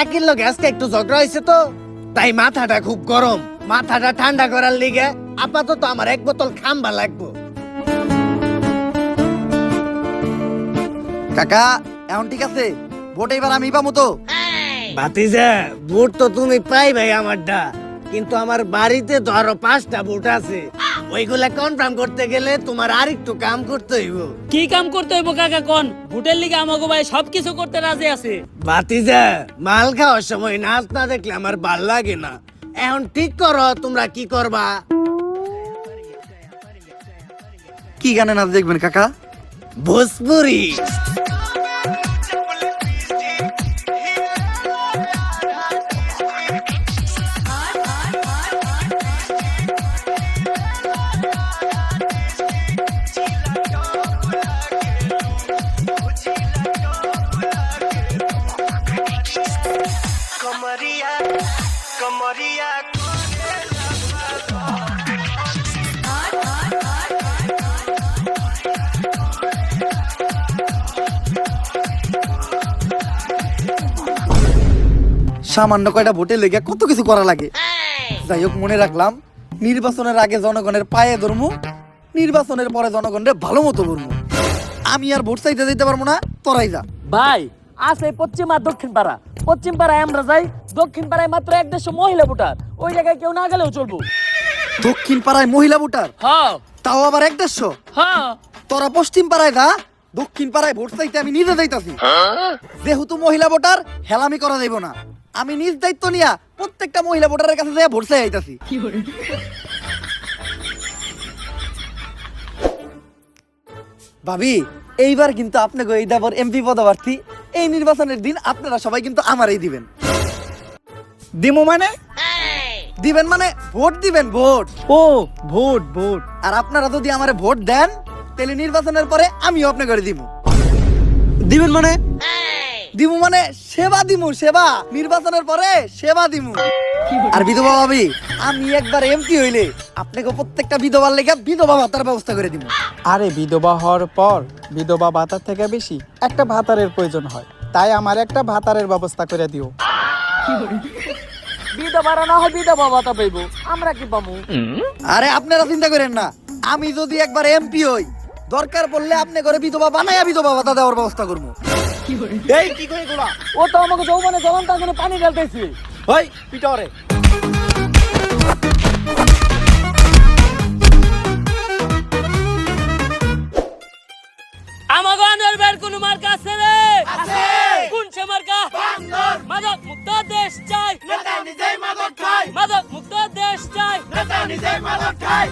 কাকির লগে আজকে একটু ঝগড়া হয়েছে তো, তাই মাথাটা খুব গরম। মাথাটা ঠান্ডা করার লিগে আপাতত আমার এক বোতল খাম্বা লাগবো। কাকা এখন ঠিক আছে, ভোট এবার আমি পাবো তো? ভাতিজা, ভোট তো তুমি পাইবে আমারটা, কিন্তু আমার বাড়িতে তো আরো 5টা ভোট আছে। ওইগুলা কনফার্ম করতে গেলে তোমার আর একটু কাম করতে হইব। কি কাম করতে হইব কাকা কোন? ভোটের লিগে আমাগো ভাই সবকিছু করতে রাজি আছে। ভাতিজা, মাল খাওয়ার সময় নাচ না দেখলে আমার ভাল লাগে না। এখন ঠিক করো তোমরা কি করবা। কি গানে নাচ দেখবেন কাকা? ভোজপুরি। कमरिया कमरिया সামান্য কয়টা ভোটে লেগে কত কিছু করা লাগে। যাই হোক, মনে রাখলাম নির্বাচনের আগে জনগণের পায়ে ধরমু, নির্বাচনের পরে জনগণের ভালো মতো ধরমু। আমি আর ভোট চাইতে দিতে পারবো না, তোরাই যা। ভাই আছে পশ্চিম আর দক্ষিণ পাড়া। পশ্চিম পাড়ায় আমরা যাই, দক্ষিণ পাড়ায় মাত্র 150 মহিলা ভোটার। ওই জায়গায় কেউ না গেলেও চলবো। দক্ষিণ পাড়ায় মহিলা ভোটার, হ্যাঁ তাও আবার 150। হ্যাঁ তোরা পশ্চিম পাড়ায় যা, দক্ষিণ পাড়ায় ভোট চাইতে আমি নিজে যাইতাছি। যেহেতু মহিলা ভোটার, হেলামি করা যাইব না। আমি নিজ দায়িত্ব নিয়া প্রত্যেকটা মহিলা ভোটারের কাছে যাই ভোট চাই আইতাছি। ভাবি, এইবার কিন্তু আপনাকে এই দাবর এমপি পদপ্রার্থী। এই নির্বাচনের দিন আপনারা সবাই কিন্তু আমারই দিবেন। দিমু মানে? দিবেন মানে ভোট দিবেন, ভোট। ও ভোট ভোট। আর আপনারা যদি আমারে ভোট দেন, তাহলে নির্বাচনের পরে আমিও আপনাকে দিব। দিবেন মানে? দিমু মানে সেবা দিমু, সেবা। নির্বাচনের পরে সেবা দিমু। আর বিধবা ভাবি, আমি একবার এমপি হইলে আপনাকে প্রত্যেকটা বিধবার লেগে বিধবা ভাতার ব্যবস্থা করে দিব। আরে বিধবা হওয়ার পর বিধবা ভাতার থেকে বেশি একটা ভাতারের প্রয়োজন হয়, তাই আমার একটা ভাতারের ব্যবস্থা করে দিও। বিধবা না হয় বিধবা ভাতা পাইবো, আমরা কি পাবো? আরে আপনারা চিন্তা করেন না, আমি যদি একবার এমপি হই, দরকার পড়লে আপনি করে বিধবা বানাইয়া বিধবা ভাতা দেওয়ার ব্যবস্থা করবো। এই কি করে গোলা? ও তো আমাকে যৌবনে জ্বলন্ত আগুনে পানি ঢালতেছে। ওই পিটারে। আমাগো আনোয়ার ভাইয়ের কোন মার্কা আছে রে? আছে। কোন সে মার্কা? বান্দর। মাদক মুক্ত দেশ চাই, নেতা নিজেই মাদক খায়। মাদক মুক্ত দেশ চাই, নেতা নিজেই মাদক খায়।